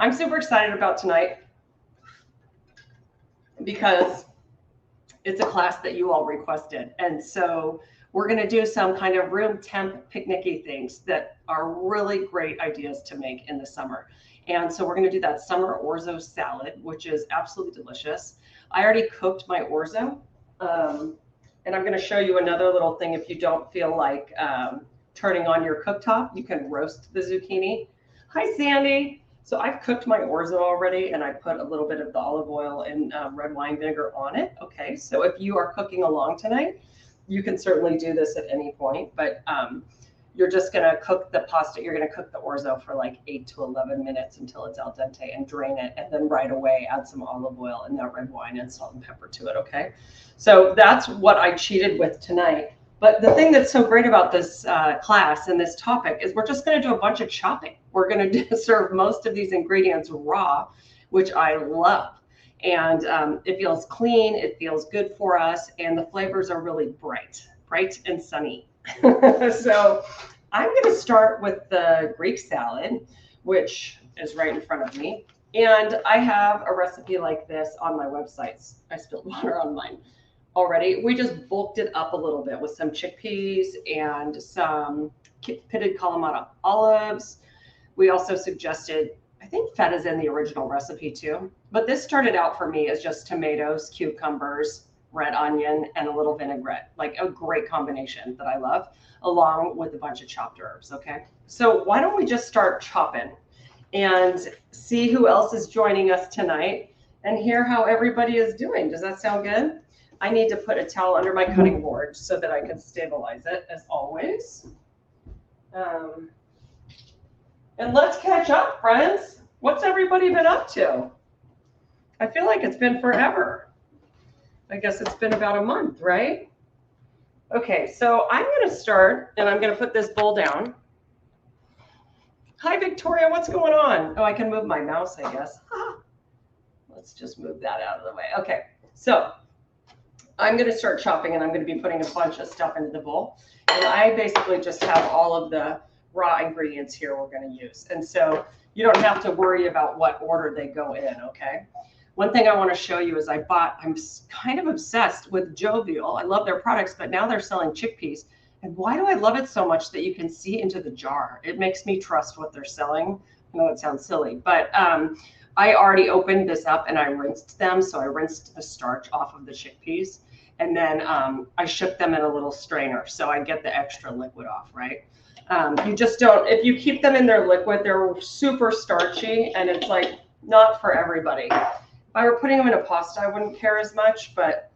I'm super excited about tonight because it's a class that you all requested. And so we're going to do some kind of room temp picnicky things that are really great ideas to make in the summer. And so we're going to do that summer orzo salad, which is absolutely delicious. I already cooked my orzo. And I'm going to show you another little thing. If you don't feel like turning on your cooktop, you can roast the zucchini. Hi, Sandy. So I've cooked my orzo already, and I put a little bit of the olive oil and red wine vinegar on it. Okay, so if you are cooking along tonight, you can certainly do this at any point, but you're just going to cook the pasta. You're going to cook the orzo for like 8 to 11 minutes until it's al dente and drain it. And then right away, add some olive oil and that red wine and salt and pepper to it. Okay. So that's what I cheated with tonight. But the thing that's so great about this class and this topic is we're just going to do a bunch of chopping. We're going to serve most of these ingredients raw, which I love. And it feels clean. It feels good for us. And the flavors are really bright and sunny. So I'm going to start with the Greek salad, which is right in front of me. And I have a recipe like this on my websites. I spilled water on mine already. We just bulked it up a little bit with some chickpeas and some pitted Kalamata olives. We also suggested, I think feta's in the original recipe too, but this started out for me as just tomatoes, cucumbers, red onion, and a little vinaigrette, like a great combination that I love, along with a bunch of chopped herbs, okay? So why don't we just start chopping and see who else is joining us tonight and hear how everybody is doing. Does that sound good? I need to put a towel under my cutting board so that I can stabilize it, as always. And let's catch up, friends. What's everybody been up to? I feel like it's been forever. I guess it's been about a month, right? Okay, so I'm going to start, and I'm going to put this bowl down. Hi, Victoria. What's going on? Oh, I can move my mouse, I guess. Let's just move that out of the way. Okay, so I'm going to start chopping, and I'm going to be putting a bunch of stuff into the bowl. And I basically just have all of the raw ingredients here we're going to use. And so you don't have to worry about what order they go in, okay? One thing I want to show you is I'm kind of obsessed with Jovial. I love their products, but now they're selling chickpeas. And why do I love it so much that you can see into the jar? It makes me trust what they're selling. I know it sounds silly, but I already opened this up and I rinsed them. So I rinsed the starch off of the chickpeas. And then I shook them in a little strainer. So I get the extra liquid off, right? You just don't, if you keep them in their liquid, they're super starchy and it's like not for everybody. If I were putting them in a pasta, I wouldn't care as much, but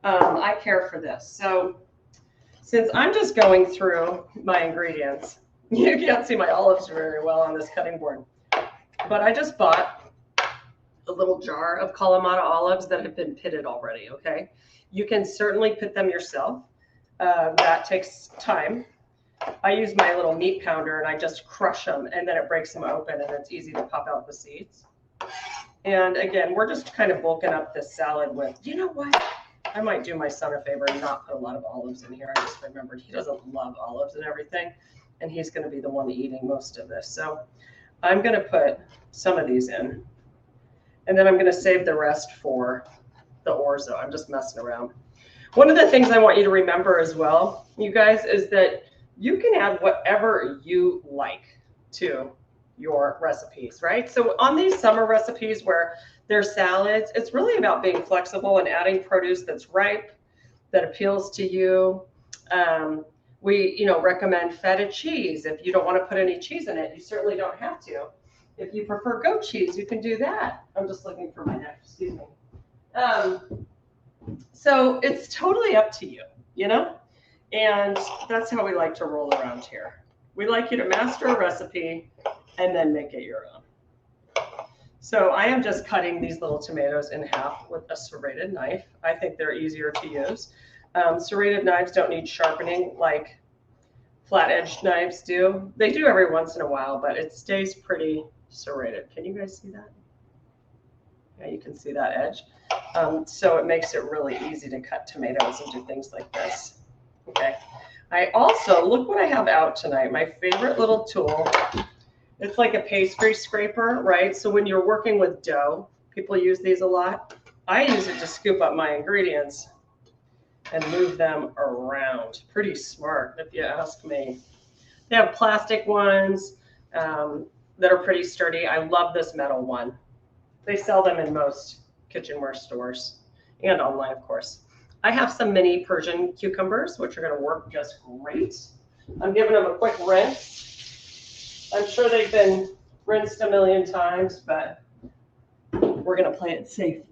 I care for this. So since I'm just going through my ingredients, you can't see my olives very well on this cutting board, but I just bought a little jar of Kalamata olives that have been pitted already, okay? You can certainly pit them yourself. That takes time. I use my little meat pounder and I just crush them and then it breaks them open and it's easy to pop out the seeds. And again, we're just kind of bulking up this salad with, you know what? I might do my son a favor and not put a lot of olives in here. I just remembered he doesn't love olives and everything, and he's going to be the one eating most of this. So I'm going to put some of these in, and then I'm going to save the rest for the orzo. I'm just messing around. One of the things I want you to remember as well, you guys, is that you can add whatever you like to your recipes, right? So on these summer recipes where they're salads, it's really about being flexible and adding produce that's ripe, that appeals to you. We, recommend feta cheese. If you don't want to put any cheese in it, you certainly don't have to. If you prefer goat cheese, you can do that. I'm just looking for my neck, excuse me. So it's totally up to you, and that's how we like to roll around here. We like you to master a recipe and then make it your own. So I am just cutting these little tomatoes in half with a serrated knife. I think they're easier to use. Serrated knives don't need sharpening like flat-edged knives do. They do every once in a while, but it stays pretty serrated. Can you guys see that? Yeah, you can see that edge. So it makes it really easy to cut tomatoes and do things like this. Okay. I also, look what I have out tonight. My favorite little tool It's like a pastry scraper, right? So when you're working with dough, people use these a lot. I use it to scoop up my ingredients and move them around. Pretty smart, if you ask me. They have plastic ones that are pretty sturdy. I love this metal one. They sell them in most kitchenware stores and online, of course. I have some mini Persian cucumbers, which are going to work just great. I'm giving them a quick rinse. I'm sure they've been rinsed a million times, but we're going to play it safe.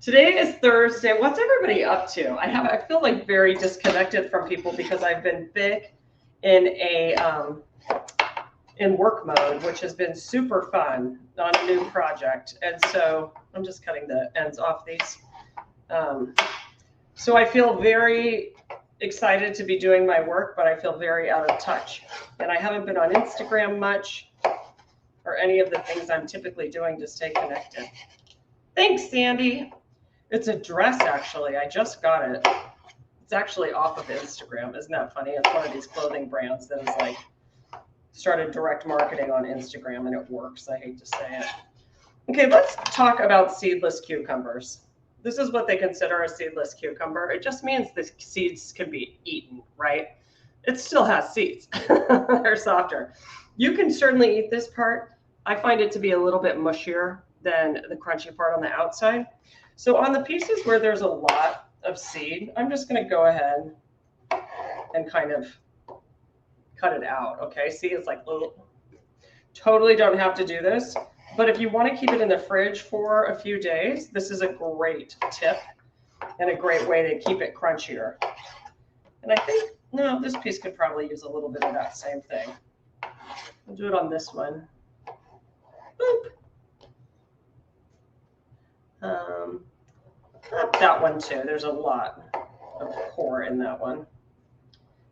Today is Thursday. What's everybody up to? I feel like very disconnected from people because I've been big in work mode, which has been super fun on a new project. And so I'm just cutting the ends off these. So I feel very excited to be doing my work, but I feel very out of touch. And I haven't been on Instagram much or any of the things I'm typically doing to stay connected. Thanks, Sandy. It's a dress, actually. I just got it. It's actually off of Instagram. Isn't that funny? It's one of these clothing brands that is like started direct marketing on Instagram, and it works. I hate to say it. Okay, let's talk about seedless cucumbers. This is what they consider a seedless cucumber. It just means the seeds can be eaten, right? It still has seeds. They're softer. You can certainly eat this part. I find it to be a little bit mushier than the crunchy part on the outside. So on the pieces where there's a lot of seed, I'm just going to go ahead and kind of cut it out. Okay, see, it's like little. Totally don't have to do this, but if you want to keep it in the fridge for a few days, this is a great tip and a great way to keep it crunchier. And I think, no, this piece could probably use a little bit of that same thing. I'll do it on this one. Boop. That one too. There's a lot of core in that one.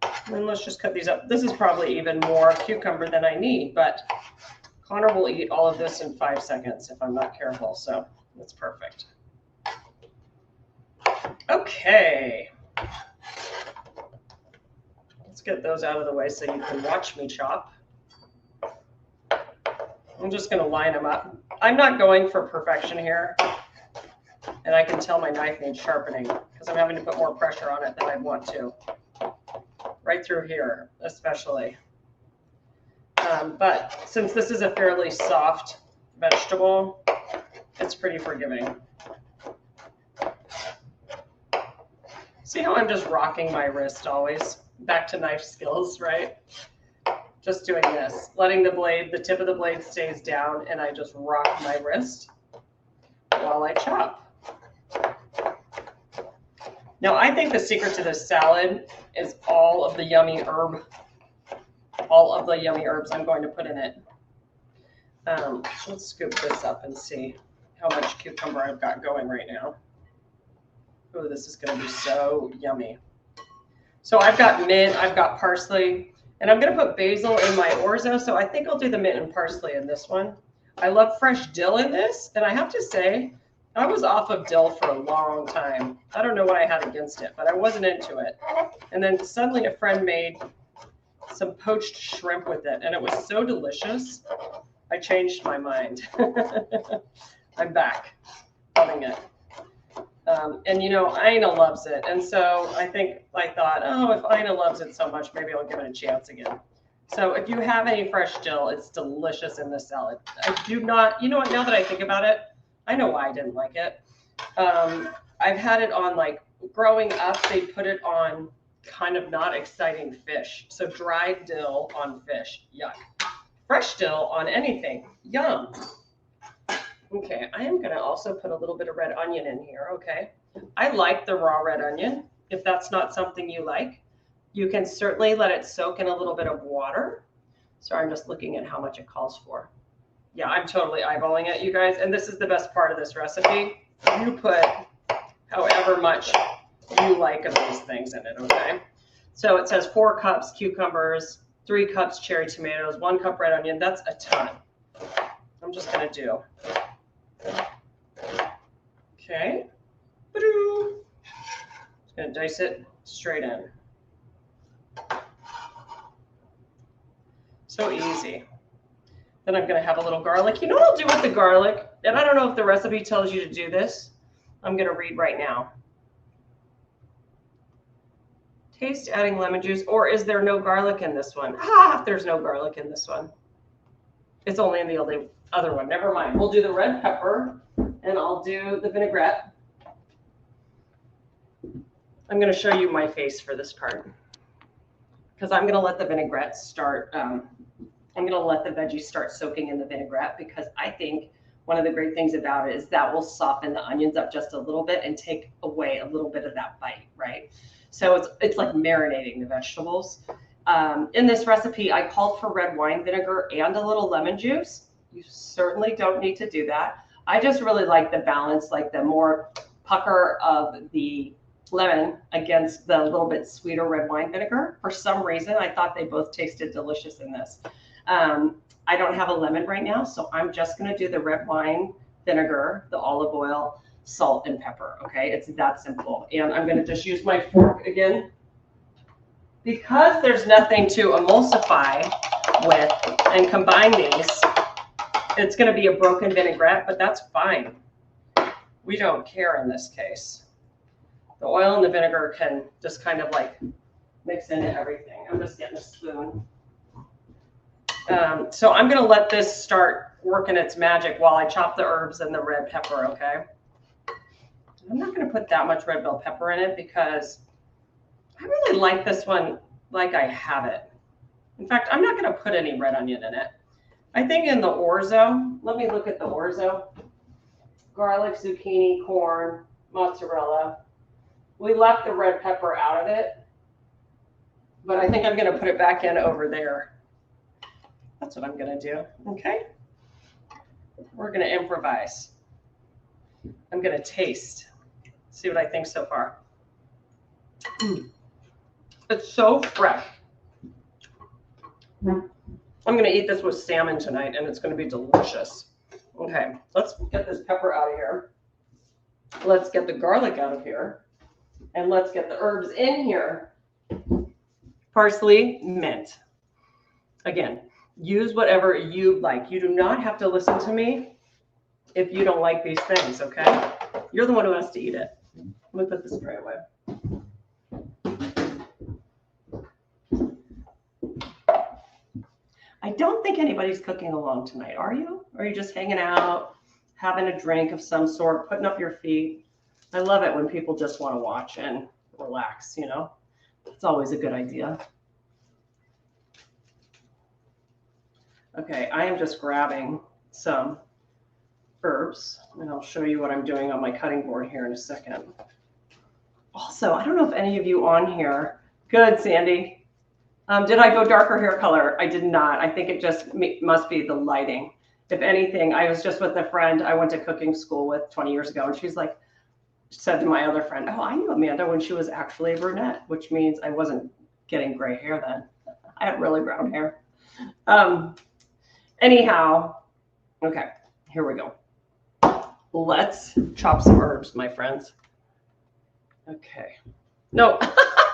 And then let's just cut these up. This is probably even more cucumber than I need, but Connor will eat all of this in 5 seconds if I'm not careful, so that's perfect. Okay. Let's get those out of the way so you can watch me chop. I'm just going to line them up. I'm not going for perfection here, and I can tell my knife needs sharpening because I'm having to put more pressure on it than I'd want to. Right through here, especially. But since this is a fairly soft vegetable, it's pretty forgiving. See how I'm just rocking my wrist always? Back to knife skills, right? Just doing this, letting the tip of the blade stays down, and I just rock my wrist while I chop. Now, I think the secret to this salad is all of the yummy herbs I'm going to put in it. Let's scoop this up and see how much cucumber I've got going right now. Oh, this is going to be so yummy. So I've got mint, I've got parsley, and I'm going to put basil in my orzo, so I think I'll do the mint and parsley in this one. I love fresh dill in this, and I have to say, I was off of dill for a long time. I don't know what I had against it, but I wasn't into it. And then suddenly a friend made some poached shrimp with it, and it was so delicious, I changed my mind. I'm back, loving it. And you know, Ina loves it, and so I thought, oh, if Ina loves it so much, maybe I'll give it a chance again. So if you have any fresh dill, it's delicious in this salad. I do not, you know what, now that I think about it, I know why I didn't like it. I've had it on, like, growing up, they put it on kind of not exciting fish. So dried dill on fish, yuck. Fresh dill on anything, yum. Okay, I am going to also put a little bit of red onion in here, okay? I like the raw red onion. If that's not something you like, you can certainly let it soak in a little bit of water. So I'm just looking at how much it calls for. Yeah, I'm totally eyeballing it, you guys. And this is the best part of this recipe. You put however much you like of these things in it, okay? So it says 4 cups cucumbers, 3 cups cherry tomatoes, 1 cup red onion. That's a ton. I'm just going to do. Okay. Just going to dice it straight in. So easy. Then I'm going to have a little garlic. You know what I'll do with the garlic? And I don't know if the recipe tells you to do this. I'm going to read right now. Taste adding lemon juice, or is there no garlic in this one? There's no garlic in this one. It's only in the other one. Never mind. We'll do the red pepper, and I'll do the vinaigrette. I'm going to show you my face for this part, because I'm going to let the vinaigrette start. I'm going to let the veggies start soaking in the vinaigrette, because I think one of the great things about it is that will soften the onions up just a little bit and take away a little bit of that bite, right? So it's like marinating the vegetables. In this recipe, I called for red wine vinegar and a little lemon juice. You certainly don't need to do that. I just really like the balance, like the more pucker of the lemon against the little bit sweeter red wine vinegar. For some reason, I thought they both tasted delicious in this. I don't have a lemon right now, so I'm just going to do the red wine vinegar, the olive oil, salt, and pepper. Okay, it's that simple. And I'm going to just use my fork again. Because there's nothing to emulsify with and combine these, it's going to be a broken vinaigrette, but that's fine. We don't care in this case. The oil and the vinegar can just kind of like mix into everything. I'm just getting a spoon. So I'm going to let this start working its magic while I chop the herbs and the red pepper, okay? I'm not going to put that much red bell pepper in it because I really like this one like I have it. In fact, I'm not going to put any red onion in it. I think in the orzo, let me look at the orzo. Garlic, zucchini, corn, mozzarella. We left the red pepper out of it, but I think I'm going to put it back in over there. That's what I'm going to do, okay? We're going to improvise. I'm going to taste, see what I think so far. It's so fresh. I'm going to eat this with salmon tonight, and it's going to be delicious. Okay, let's get this pepper out of here. Let's get the garlic out of here. And let's get the herbs in here. Parsley, mint. Again, use whatever you like. You do not have to listen to me if you don't like these things, okay? You're the one who has to eat it. Let me put the spray away. I don't think anybody's cooking along tonight, are you? Or are you just hanging out, having a drink of some sort, putting up your feet? I love it when people just want to watch and relax, you know? It's always a good idea. Okay, I am just grabbing some herbs, and I'll show you what I'm doing on my cutting board here in a second. Also, I don't know if any of you on here, good, Sandy. Did I go darker hair color? I did not. I think it just must be the lighting. If anything, I was just with a friend I went to cooking school with 20 years ago, and she's like, said to my other friend, oh, I knew Amanda when she was actually a brunette, which means I wasn't getting gray hair then. I had really brown hair. Anyhow, okay, here we go. Let's chop some herbs, my friends. Okay. No,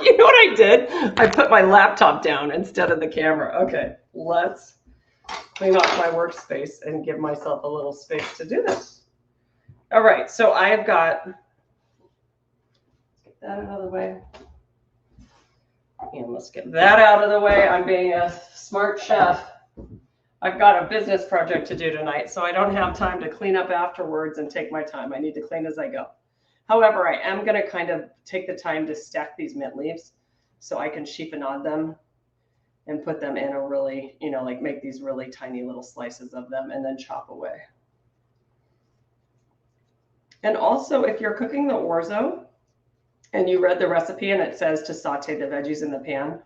you know what I did? I put my laptop down instead of the camera. Okay, let's clean off my workspace and give myself a little space to do this. All right, so I've got, get that out of the way. And let's get that out of the way. I'm being a smart chef. I've got a business project to do tonight, so I don't have time to clean up afterwards and take my time. I need to clean as I go. However, I am going to kind of take the time to stack these mint leaves so I can chiffonade them and put them in a really, you know, like make these really tiny little slices of them and then chop away. And also, if you're cooking the orzo and you read the recipe and it says to saute the veggies in the pan,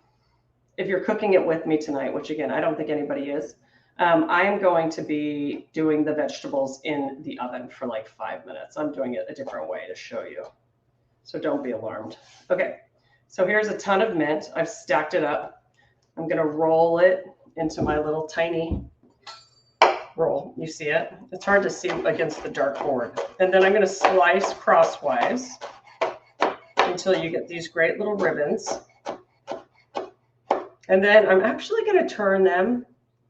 if you're cooking it with me tonight, which again, I don't think anybody is, I am going to be doing the vegetables in the oven for like 5 minutes. I'm doing it a different way to show you. So don't be alarmed. Okay, so here's a ton of mint. I've stacked it up. I'm gonna roll it into my little tiny roll. You see it? It's hard to see against the dark board. And then I'm gonna slice crosswise until you get these great little ribbons. And then I'm actually gonna turn them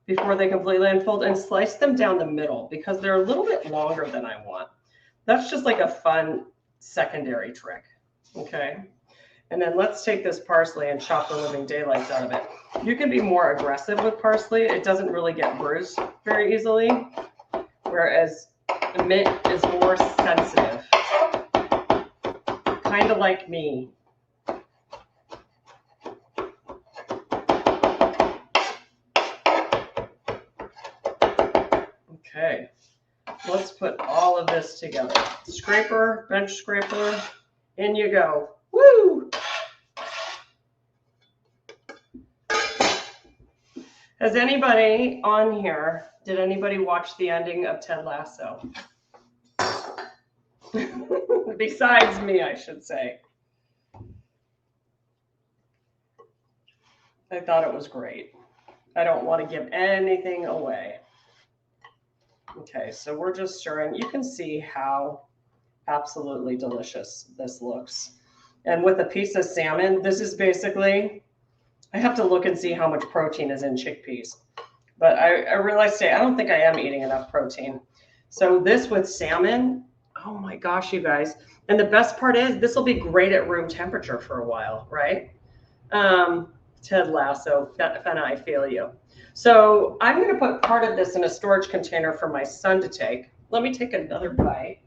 before they completely unfold, and slice them down the middle because they're a little bit longer than I want. That's just like a fun secondary trick. Okay. And then let's take this parsley and chop the living daylights out of it. You can be more aggressive with parsley. It doesn't really get bruised very easily, whereas mint is more sensitive, kind of like me. Okay, let's put all of this together. Scraper, bench scraper, in you go. Woo! Has anybody on here, did anybody watch the ending of Ted Lasso? Besides me, I should say. I thought it was great. I don't want to give anything away. Okay, so we're just stirring. You can see how absolutely delicious this looks. And with a piece of salmon, this is basically, I have to look and see how much protein is in chickpeas. But I realized today, I don't think I am eating enough protein. So this with salmon, oh my gosh, you guys. And the best part is this will be great at room temperature for a while, right? Ted Lasso, Fenna, I feel you. So I'm going to put part of this in a storage container for my son to take. Let me take another bite.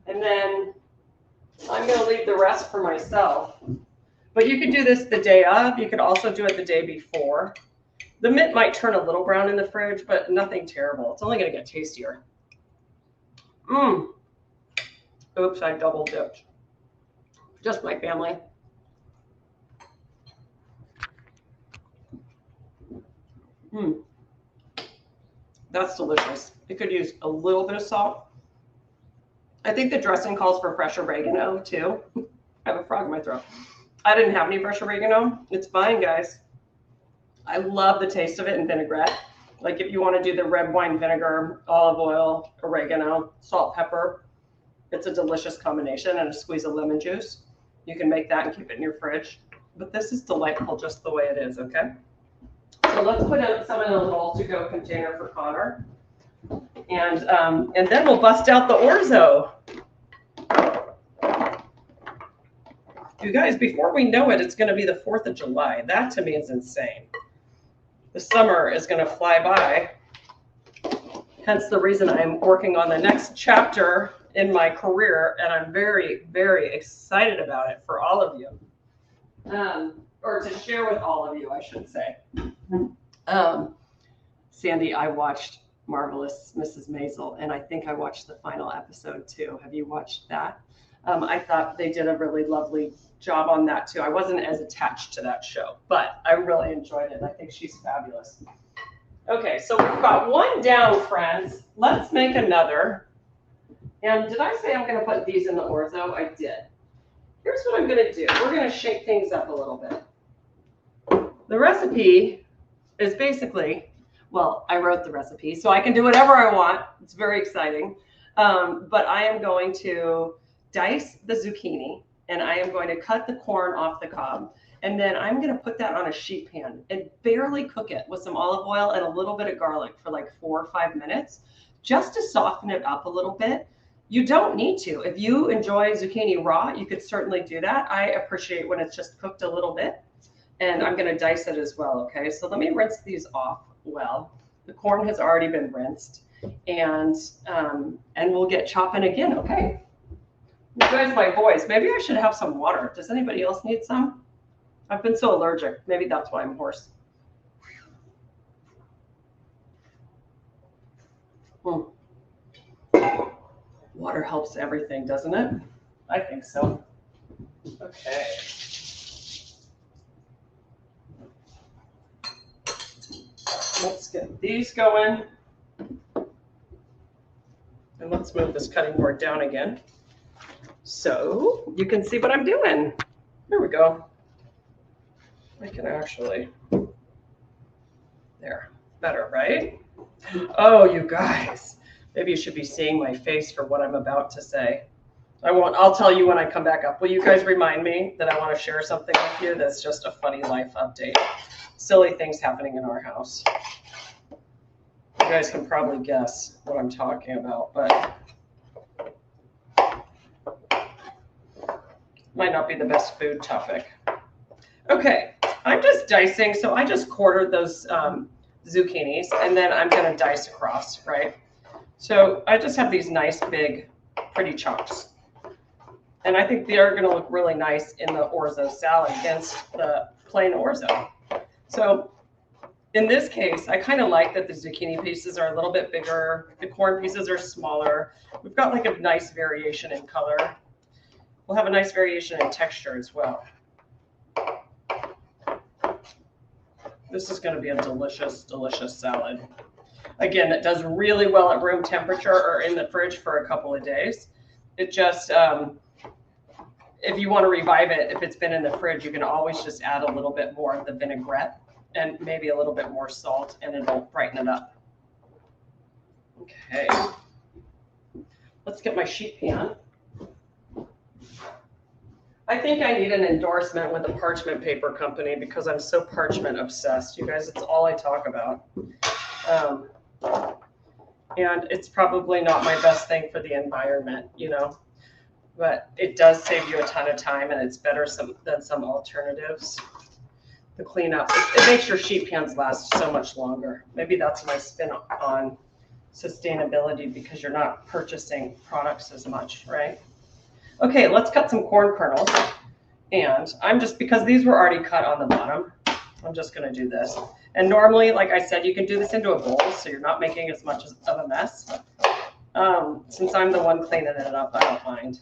And then I'm going to leave the rest for myself. But you could do this the day of. You could also do it the day before. The mint might turn a little brown in the fridge, but nothing terrible. It's only going to get tastier. Oops, I double dipped. Just my family. That's delicious. It could use a little bit of salt. I think the dressing calls for fresh oregano too. I have a frog in my throat. I didn't have any fresh oregano. It's fine, guys. I love the taste of it in vinaigrette. Like if you want to do the red wine vinegar, olive oil, oregano, salt, pepper, it's a delicious combination, and a squeeze of lemon juice. You can make that and keep it in your fridge. But this is delightful just the way it is, okay? So let's put some in a little to-go container for Connor. And then we'll bust out the orzo. You guys, before we know it, it's going to be the 4th of July. That to me is insane. The summer is going to fly by. Hence the reason I'm working on the next chapter in my career, and I'm very, very excited about it for all of you. Or to share with all of you, I should say. Sandy, I watched Marvelous Mrs. Maisel, and I think I watched the final episode too. Have you watched that? I thought they did a really lovely job on that too. I wasn't as attached to that show, but I really enjoyed it. I think she's fabulous. Okay, so we've got one down, friends. Let's make another. And did I say I'm going to put these in the orzo? I did. Here's what I'm going to do. We're going to shake things up a little bit. The recipe is basically, well, I wrote the recipe, so I can do whatever I want. It's very exciting. But I am going to dice the zucchini, and I am going to cut the corn off the cob. And then I'm going to put that on a sheet pan and barely cook it with some olive oil and a little bit of garlic for like 4 or 5 minutes, just to soften it up a little bit. You don't need to. If you enjoy zucchini raw, you could certainly do that. I appreciate when it's just cooked a little bit. And I'm going to dice it as well, okay? So let me rinse these off well. The corn has already been rinsed. And we'll get chopping again, okay? You guys, my voice. Maybe I should have some water. Does anybody else need some? I've been so allergic. Maybe that's why I'm hoarse. Water helps everything, doesn't it? I think so. Okay. Let's get these going. And let's move this cutting board down again, so you can see what I'm doing. There we go. I can actually, there, better, right? Oh, you guys, maybe you should be seeing my face for what I'm about to say. I'll tell you when I come back up. Will you guys remind me that I want to share something with you that's just a funny life update? Silly things happening in our house. You guys can probably guess what I'm talking about, but might not be the best food topic. Okay, I'm just dicing, so I just quartered those zucchinis, and then I'm going to dice across, right? So I just have these nice, big, pretty chunks. And I think they are going to look really nice in the orzo salad against the plain orzo. So in this case, I kind of like that the zucchini pieces are a little bit bigger. The corn pieces are smaller. We've got like a nice variation in color. We'll have a nice variation in texture as well. This is going to be a delicious, delicious salad. Again, it does really well at room temperature or in the fridge for a couple of days. It just, if you want to revive it, if it's been in the fridge, you can always just add a little bit more of the vinaigrette and maybe a little bit more salt, and it'll brighten it up. Okay. Let's get my sheet pan. I think I need an endorsement with a parchment paper company because I'm so parchment obsessed. You guys, it's all I talk about. And it's probably not my best thing for the environment, you know, but it does save you a ton of time, and it's better than some alternatives. The cleanup, it makes your sheet pans last so much longer. Maybe that's my spin on sustainability, because you're not purchasing products as much, right? Okay, let's cut some corn kernels. And I'm just, because these were already cut on the bottom, I'm just going to do this. And normally, like I said, you can do this into a bowl, so you're not making as much of a mess. Since I'm the one cleaning it up, I don't mind.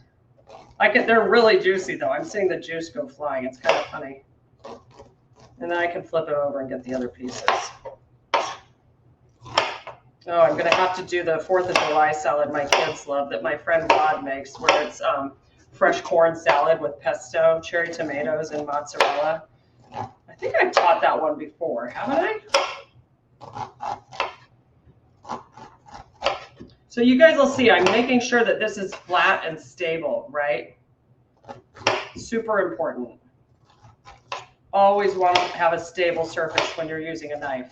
They're really juicy, though. I'm seeing the juice go flying. It's kind of funny. And then I can flip it over and get the other pieces. Oh, I'm going to have to do the 4th of July salad my kids love that my friend Rod makes, where it's fresh corn salad with pesto, cherry tomatoes, and mozzarella. I think I've taught that one before, haven't I? So you guys will see I'm making sure that this is flat and stable, right? Super important. Always want to have a stable surface when you're using a knife.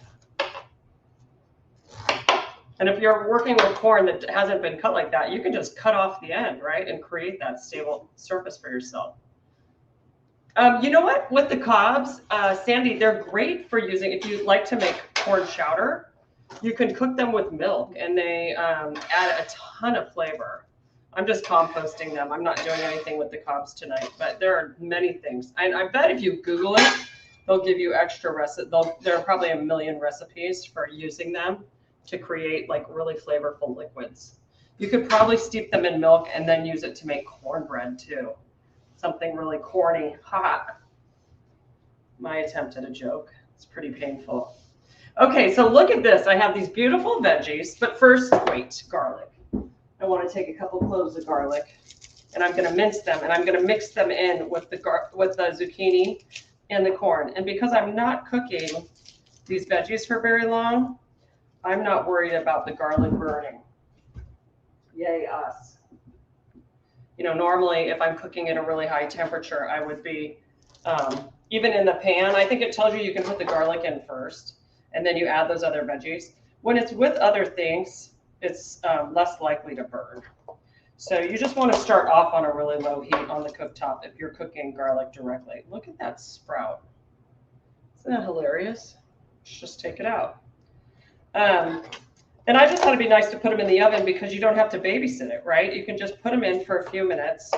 And if you're working with corn that hasn't been cut like that, you can just cut off the end, right? And create that stable surface for yourself. You know what? With the cobs, Sandy, they're great for using, if you like to make corn chowder, you can cook them with milk, and they add a ton of flavor. I'm just composting them. I'm not doing anything with the cobs tonight, but there are many things. And I bet if you Google it, they'll give you extra recipes. There are probably a million recipes for using them to create like really flavorful liquids. You could probably steep them in milk and then use it to make cornbread too. Something really corny, hot. My attempt at a joke. It's pretty painful. Okay, so look at this. I have these beautiful veggies, but first, wait, garlic. I want to take a couple cloves of garlic, and I'm going to mince them, and I'm going to mix them in with the zucchini and the corn. And because I'm not cooking these veggies for very long, I'm not worried about the garlic burning. Yay, us. You know, normally if I'm cooking at a really high temperature, I would be, even in the pan, I think it tells you can put the garlic in first, and then you add those other veggies. When it's with other things, it's less likely to burn. So you just want to start off on a really low heat on the cooktop if you're cooking garlic directly. Look at that sprout. Isn't that hilarious? Let's just take it out. And I just thought it'd be nice to put them in the oven because you don't have to babysit it, right? You can just put them in for a few minutes,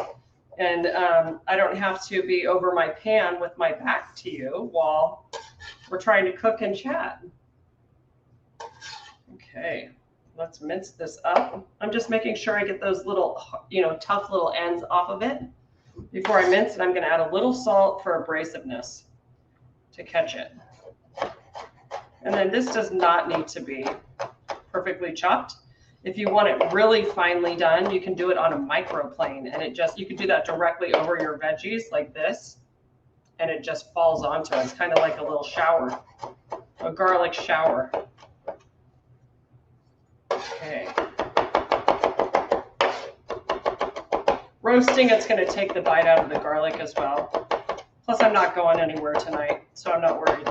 and I don't have to be over my pan with my back to you while we're trying to cook and chat. Okay, let's mince this up. I'm just making sure I get those little, tough little ends off of it before I mince, and I'm going to add a little salt for abrasiveness to catch it. And then this does not need to be perfectly chopped. If you want it really finely done, you can do it on a microplane, and you can do that directly over your veggies like this, and it just falls onto it. It's kind of like a little shower, a garlic shower. Okay. Roasting, it's going to take the bite out of the garlic as well. Plus, I'm not going anywhere tonight, so I'm not worried.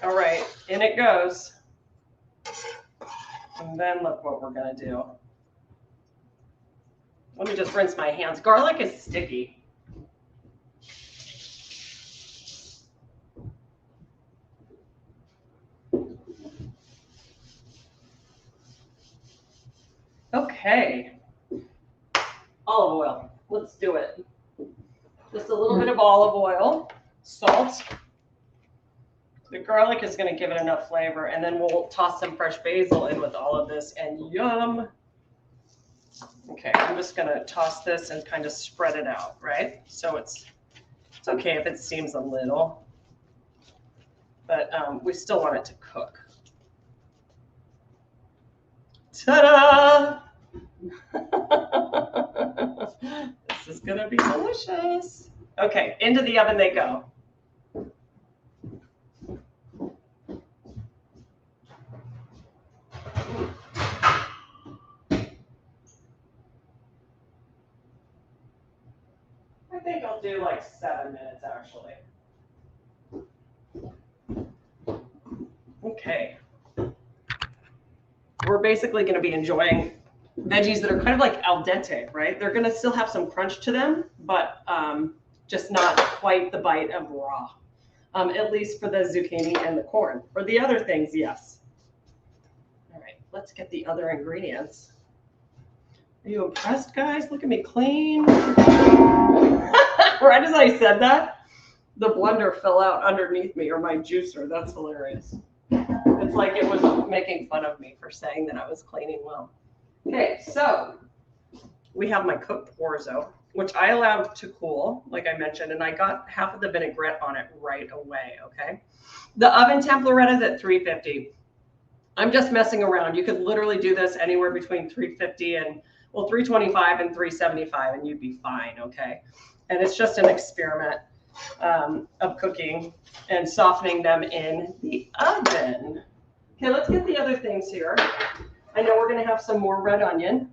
All right, in it goes. And then look what we're gonna do. Let me just rinse my hands. Garlic is sticky. Okay. Olive oil. Let's do it. Just a little bit of olive oil, salt. The garlic is going to give it enough flavor, and then we'll toss some fresh basil in with all of this, and yum. Okay, I'm just going to toss this and kind of spread it out, right? So it's okay if it steams a little, but we still want it to cook. Ta-da! This is going to be delicious. Okay, into the oven they go. I think I'll do like 7 minutes actually. Okay. We're basically going to be enjoying veggies that are kind of like al dente, right? They're going to still have some crunch to them, but just not quite the bite of raw, at least for the zucchini and the corn. For the other things, yes. All right, let's get the other ingredients. Are you impressed, guys? Look at me clean. Right as I said that, the blender fell out underneath me, or my juicer. That's hilarious. It's like it was making fun of me for saying that I was cleaning well. Okay, so we have my cooked orzo, which I allowed to cool, like I mentioned, and I got half of the vinaigrette on it right away, okay? The oven temp Loretta is at 350. I'm just messing around. You could literally do this anywhere between 350 and, well, 325 and 375, and you'd be fine, okay? And it's just an experiment of cooking and softening them in the oven. Okay, let's get the other things here. I know we're going to have some more red onion.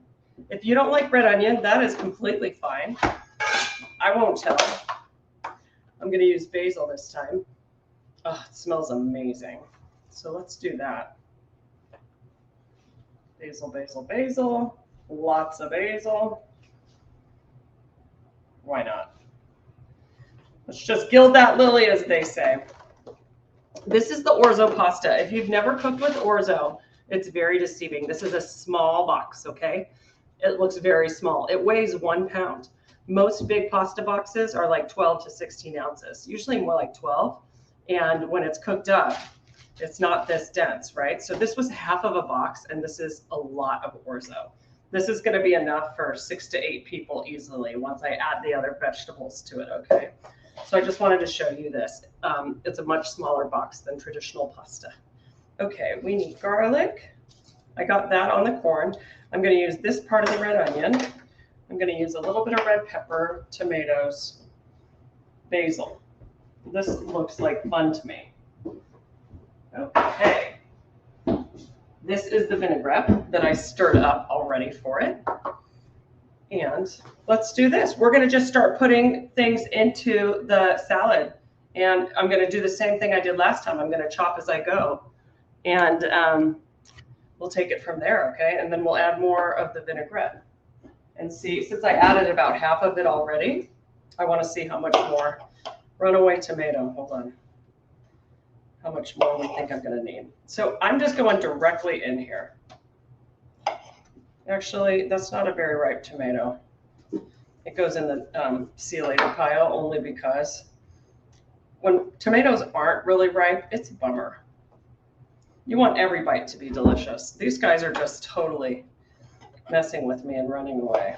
If you don't like red onion, that is completely fine. I won't tell. I'm going to use basil this time. Oh, it smells amazing. So let's do that. Basil, basil, basil. Lots of basil. Why not? Let's just gild that lily, as they say. This is the orzo pasta. If you've never cooked with orzo, it's very deceiving. This is a small box, okay? It looks very small. It weighs 1 pound. Most big pasta boxes are like 12 to 16 ounces, usually more like 12. And when it's cooked up, it's not this dense, right? So this was half of a box, and this is a lot of orzo. This is going to be enough for 6 to 8 people easily once I add the other vegetables to it, okay? So I just wanted to show you this. It's a much smaller box than traditional pasta. Okay, we need garlic. I got that on the corn. I'm going to use this part of the red onion. I'm going to use a little bit of red pepper, tomatoes, basil. This looks like fun to me. Okay. This is the vinaigrette that I stirred up already for it. And let's do this. We're going to just start putting things into the salad. And I'm going to do the same thing I did last time. I'm going to chop as I go. And we'll take it from there, okay? And then we'll add more of the vinaigrette. And see, since I added about half of it already, I want to see how much more. Runaway tomato, hold on. How much more we think I'm going to need. So I'm just going directly in here. Actually, that's not a very ripe tomato. It goes in the see you later pile only because when tomatoes aren't really ripe, it's a bummer. You want every bite to be delicious. These guys are just totally messing with me and running away.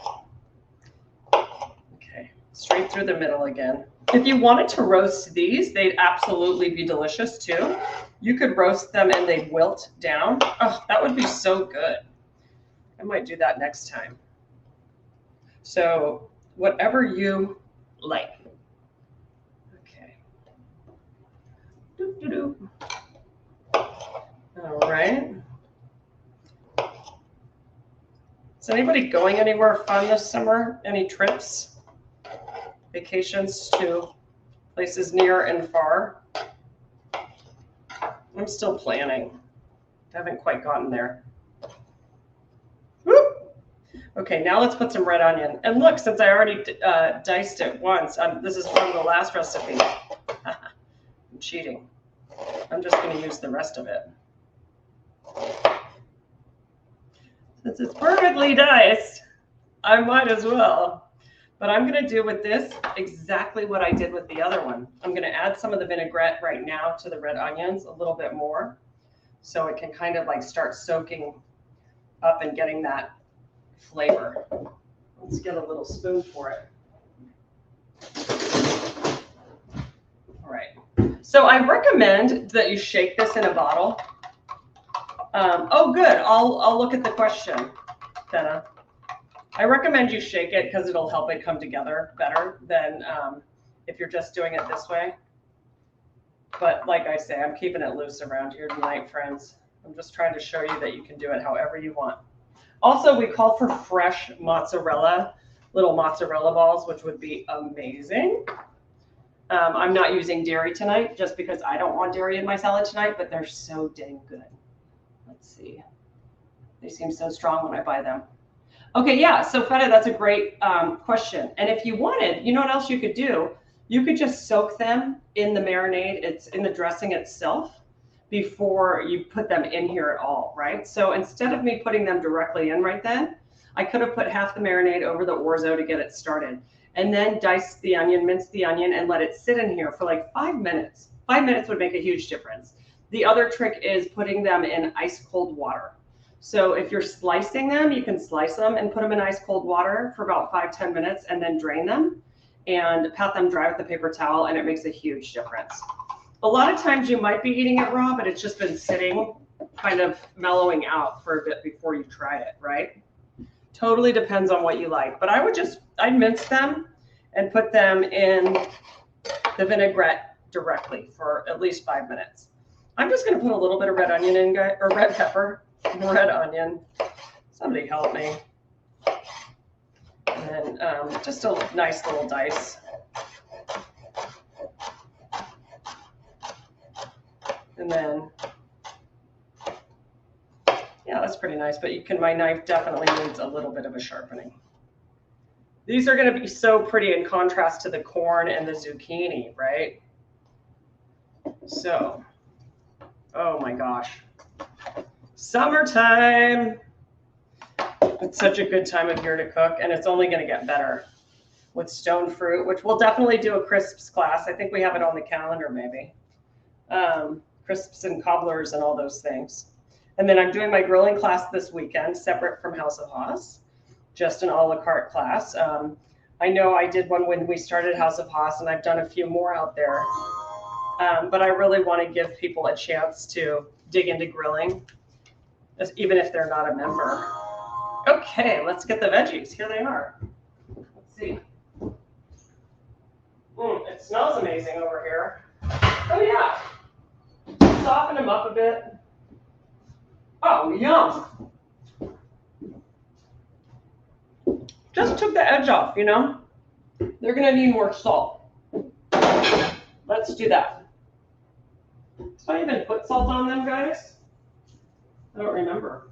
Okay, straight through the middle again. If you wanted to roast these, they'd absolutely be delicious too. You could roast them and they'd wilt down. Oh, that would be so good. I might do that next time. So whatever you like. Okay. Doo-doo-doo. All right. Is anybody going anywhere fun this summer? Any trips? Vacations to places near and far? I'm still planning. I haven't quite gotten there. Woo! Okay, now let's put some red onion. And look, since I already diced it once, this is from the last recipe. I'm cheating. I'm just going to use the rest of it. Since it's perfectly diced, I might as well. But I'm going to do with this exactly what I did with the other one. I'm going to add some of the vinaigrette right now to the red onions, a little bit more, so it can kind of like start soaking up and getting that flavor. Let's get a little spoon for it. All right. So I recommend that you shake this in a bottle. Oh, good. I'll look at the question, Fenna. I recommend you shake it because it'll help it come together better than if you're just doing it this way. But like I say, I'm keeping it loose around here tonight, friends. I'm just trying to show you that you can do it however you want. Also, we call for fresh mozzarella, little mozzarella balls, which would be amazing. I'm not using dairy tonight just because I don't want dairy in my salad tonight, but they're so dang good. Let's see. They seem so strong when I buy them. Okay, yeah, so Feta, that's a great question. And if you wanted, you know what else you could do? You could just soak them in the marinade. It's in the dressing itself before you put them in here at all, right? So instead of me putting them directly in right then, I could have put half the marinade over the orzo to get it started. And then dice the onion, mince the onion, and let it sit in here for like 5 minutes. 5 minutes would make a huge difference. The other trick is putting them in ice cold water. So if you're slicing them, you can slice them and put them in ice cold water for about 5-10 minutes and then drain them and pat them dry with a paper towel, and it makes a huge difference. A lot of times you might be eating it raw, but it's just been sitting, kind of mellowing out for a bit before you tried it, right? Totally depends on what you like. But I'd mince them and put them in the vinaigrette directly for at least 5 minutes. I'm just going to put a little bit of red onion in, or red pepper, red onion. Somebody help me. And then just a nice little dice. And then, yeah, that's pretty nice, but my knife definitely needs a little bit of a sharpening. These are going to be so pretty in contrast to the corn and the zucchini, right? So, oh my gosh. Summertime. It's such a good time of year to cook, and it's only going to get better with stone fruit, which we'll definitely do a crisps class. I think we have it on the calendar maybe. Crisps and cobblers and all those things. And then I'm doing my grilling class this weekend, separate from House of Haas, just an a la carte class. I know I did one when we started House of Haas, and I've done a few more out there. But I really want to give people a chance to dig into grilling, even if they're not a member. Okay, let's get the veggies. Here they are. Let's see. It smells amazing over here. Oh, yeah. Soften them up a bit. Oh, yum. Just took the edge off, you know? They're going to need more salt. Let's do that. Did I even put salt on them, guys? I don't remember.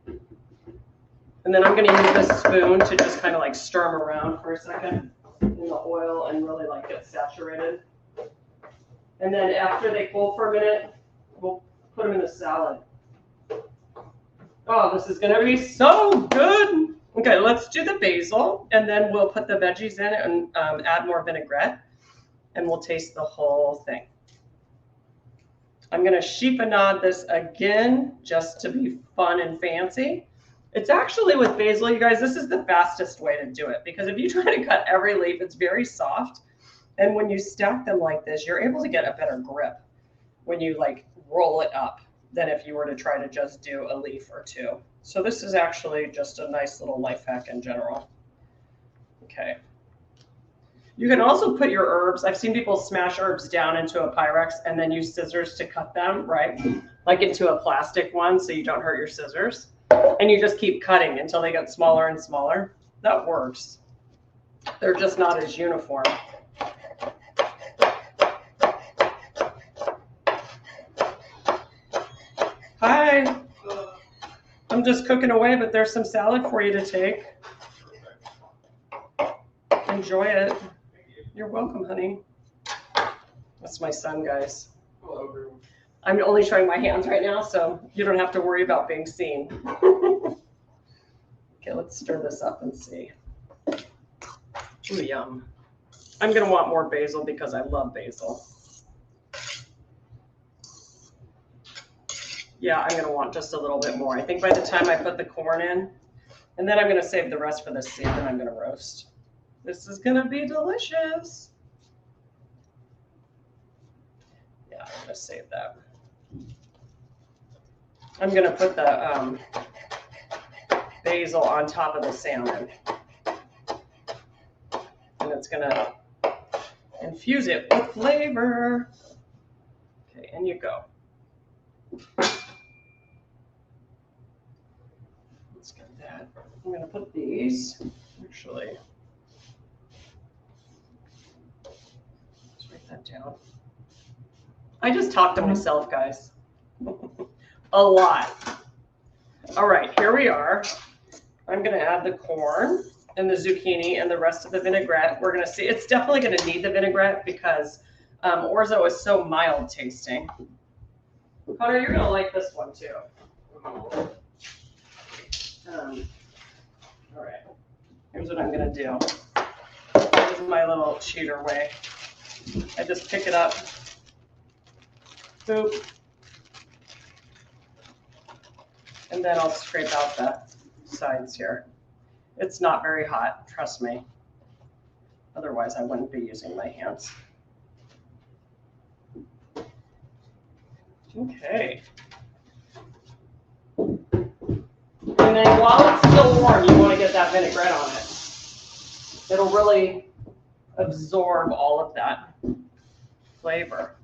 And then I'm going to use this spoon to just kind of like stir them around for a second in the oil and really like get saturated. And then after they cool for a minute, we'll put them in the salad. Oh, this is going to be so good. Okay, let's do the basil, and then we'll put the veggies in and add more vinaigrette, and we'll taste the whole thing. I'm going to chiffonade this again just to be fun and fancy. It's actually with basil, you guys, this is the fastest way to do it, because if you try to cut every leaf, it's very soft. And when you stack them like this, you're able to get a better grip when you like roll it up than if you were to try to just do a leaf or two. So this is actually just a nice little life hack in general. Okay. You can also put your herbs. I've seen people smash herbs down into a Pyrex and then use scissors to cut them, right? Like into a plastic one so you don't hurt your scissors. And you just keep cutting until they get smaller and smaller. That works. They're just not as uniform. just cooking away, but there's some salad for you to take. Enjoy it. You're welcome, honey. That's my son, guys. Hello, everyone. I'm only showing my hands right now, so you don't have to worry about being seen. Okay, let's stir this up and see. Ooh, yum. I'm gonna want more basil because I love basil. Yeah, I'm gonna want just a little bit more. I think by the time I put the corn in, and then I'm gonna save the rest for the salmon I'm gonna roast. This is gonna be delicious. Yeah, I'm gonna save that. I'm gonna put the basil on top of the salmon. And it's gonna infuse it with flavor. Okay, in you go. Let's get that. I'm gonna put these, actually. Let's write that down. I just talk to myself, guys. A lot. All right, here we are. I'm gonna add the corn and the zucchini and the rest of the vinaigrette. We're gonna see, it's definitely gonna need the vinaigrette because orzo is so mild tasting. Connor, you're gonna like this one too. All right, here's what I'm gonna do. This is my little cheater way. I just pick it up, boop, and then I'll scrape out the sides here. It's not very hot, trust me. Otherwise, I wouldn't be using my hands. Okay. And then while it's still warm, you want to get that vinaigrette on it. It'll really absorb all of that flavor.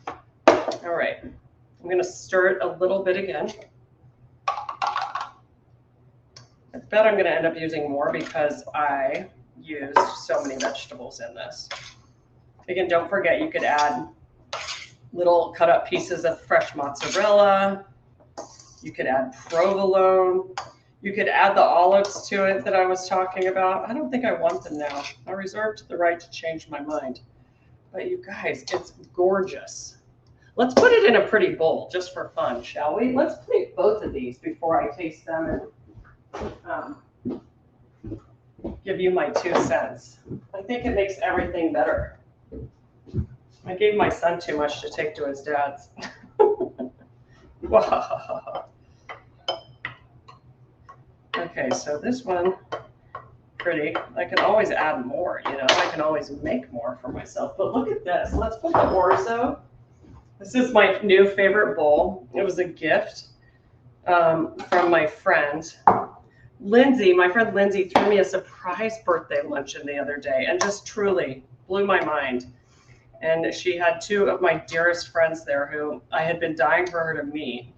All right. I'm going to stir it a little bit again. I bet I'm going to end up using more because I used so many vegetables in this. Again, don't forget you could add little cut up pieces of fresh mozzarella. You could add provolone. You could add the olives to it that I was talking about. I don't think I want them now. I reserved the right to change my mind. But you guys, it's gorgeous. Let's put it in a pretty bowl just for fun, shall we? Let's plate both of these before I taste them and give you my 2 cents. I think it makes everything better. I gave my son too much to take to his dad's. Wow. Okay, so this one, pretty. I can always add more, you know. I can always make more for myself. But look at this. Let's put the orzo. This is my new favorite bowl. It was a gift from my friend. Lindsay, my friend Lindsay threw me a surprise birthday luncheon the other day and just truly blew my mind. And she had 2 of my dearest friends there who I had been dying for her to meet.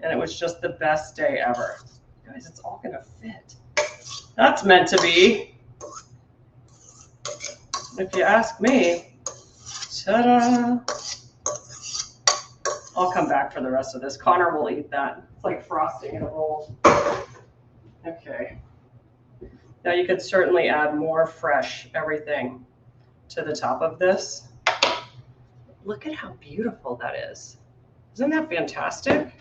And it was just the best day ever. Guys, it's all gonna fit. That's meant to be. If you ask me. Ta-da! I'll come back for the rest of this. Connor will eat that. It's like frosting in a bowl. Okay. Now you could certainly add more fresh everything to the top of this. Look at how beautiful that is. Isn't that fantastic?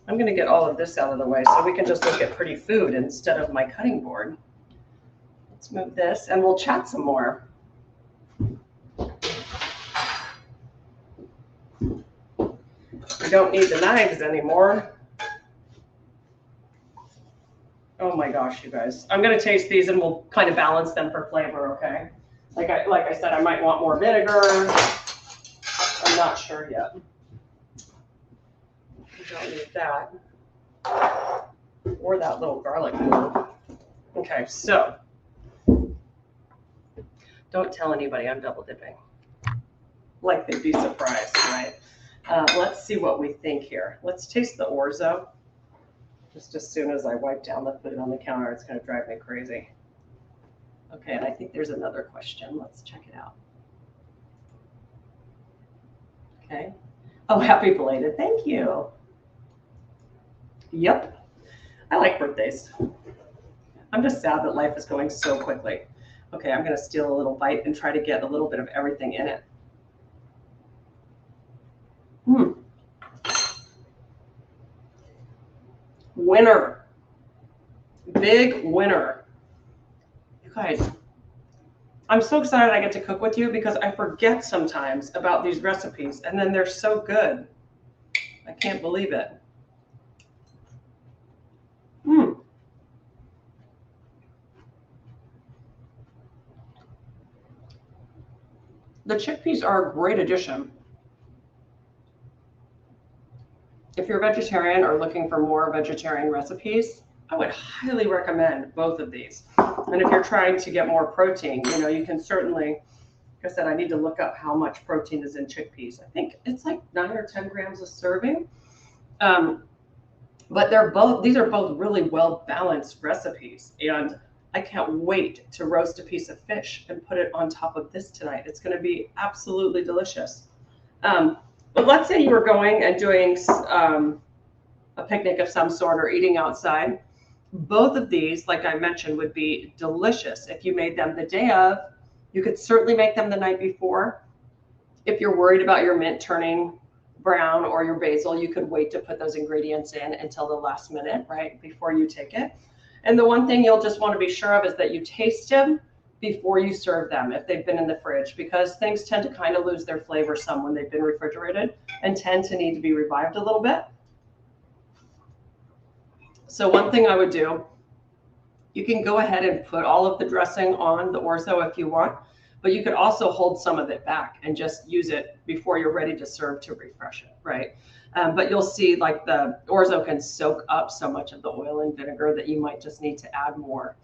I'm going to get all of this out of the way so we can just look at pretty food instead of my cutting board. Let's move this and we'll chat some more. We don't need the knives anymore. Oh my gosh, you guys. I'm going to taste these and we'll kind of balance them for flavor, okay? Like I said, I might want more vinegar. I'm not sure yet. We don't need that. Or that little garlic move. Okay, so don't tell anybody I'm double dipping. Like they'd be surprised, right? Let's see what we think here. Let's taste the orzo. Just as soon as I wipe down the food on the counter, it's going to drive me crazy. Okay, and I think there's another question. Let's check it out. Okay. Oh, happy belated. Thank you. Yep. I like birthdays. I'm just sad that life is going so quickly. Okay, I'm going to steal a little bite and try to get a little bit of everything in it. Winner. Big winner. You guys, I'm so excited I get to cook with you because I forget sometimes about these recipes and then they're so good. I can't believe it. The chickpeas are a great addition. If you're a vegetarian or looking for more vegetarian recipes, I would highly recommend both of these. And if you're trying to get more protein, you can certainly, like I said, I need to look up how much protein is in chickpeas. I think it's like 9 or 10 grams a serving. But these are both really well balanced recipes. And I can't wait to roast a piece of fish and put it on top of this tonight. It's going to be absolutely delicious. But let's say you were going and doing a picnic of some sort or eating outside. Both of these, like I mentioned, would be delicious if you made them the day of. You could certainly make them the night before. If you're worried about your mint turning brown or your basil, you could wait to put those ingredients in until the last minute, right, before you take it. And the one thing you'll just want to be sure of is that you taste them before you serve them if they've been in the fridge, because things tend to kind of lose their flavor some when they've been refrigerated and tend to need to be revived a little bit. So one thing I would do, you can go ahead and put all of the dressing on the orzo if you want, but you could also hold some of it back and just use it before you're ready to serve to refresh it, right? But you'll see like the orzo can soak up so much of the oil and vinegar that you might just need to add more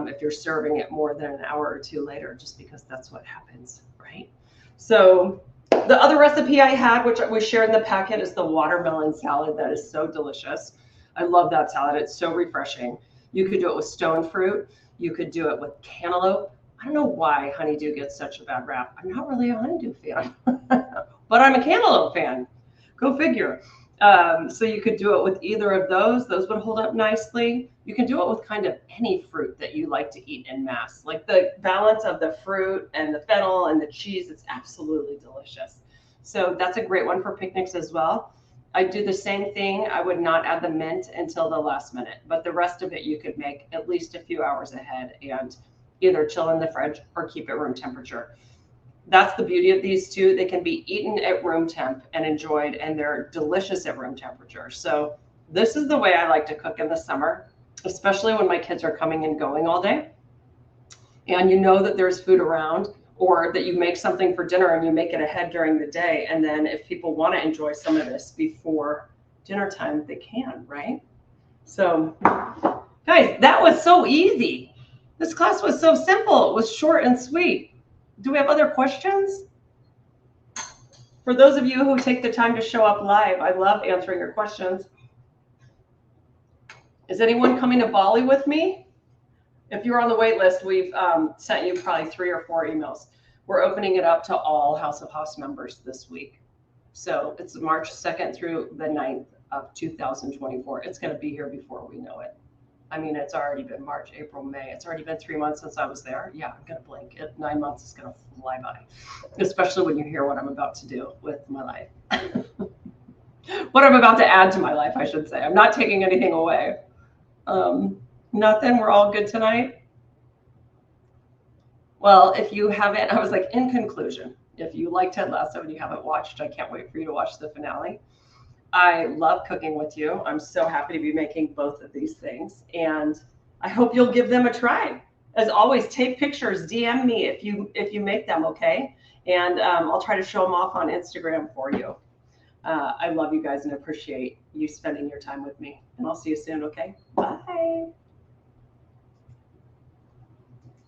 if you're serving it more than an hour or two later, just because that's what happens, right? So the other recipe I had, which we shared in the packet, is the watermelon salad. That is so delicious. I love that salad. It's so refreshing. You could do it with stone fruit. You could do it with cantaloupe. I don't know why honeydew gets such a bad rap. I'm not really a honeydew fan, but I'm a cantaloupe fan. Go figure. So you could do it with either of those. Those would hold up nicely. You can do it with kind of any fruit that you like to eat en masse. Like the balance of the fruit and the fennel and the cheese, it's absolutely delicious. So that's a great one for picnics as well. I do the same thing. I would not add the mint until the last minute, but the rest of it you could make at least a few hours ahead and either chill in the fridge or keep at room temperature. That's the beauty of these two. They can be eaten at room temp and enjoyed, and they're delicious at room temperature. So this is the way I like to cook in the summer, especially when my kids are coming and going all day. And you know that there's food around, or that you make something for dinner and you make it ahead during the day. And then if people want to enjoy some of this before dinner time, they can, right? So guys, that was so easy. This class was so simple. It was short and sweet. Do we have other questions? For those of you who take the time to show up live, I love answering your questions. Is anyone coming to Bali with me? If you're on the wait list, we've sent you probably 3 or 4 emails. We're opening it up to all House of Haas members this week. So it's March 2nd through the 9th of 2024. It's going to be here before we know it. I mean, it's already been March, April, May. It's already been 3 months since I was there. Yeah, I'm going to blink. 9 months is going to fly by, especially when you hear what I'm about to do with my life. What I'm about to add to my life, I should say. I'm not taking anything away. Nothing. We're all good tonight. Well, if you haven't, I was like, in conclusion, if you liked Ted Lasso and you haven't watched, I can't wait for you to watch the finale. I love cooking with you. I'm so happy to be making both of these things, and I hope you'll give them a try. As always, take pictures, DM me if you make them, okay? And I'll try to show them off on Instagram for you. I love you guys and appreciate you spending your time with me. And I'll see you soon, okay? Bye.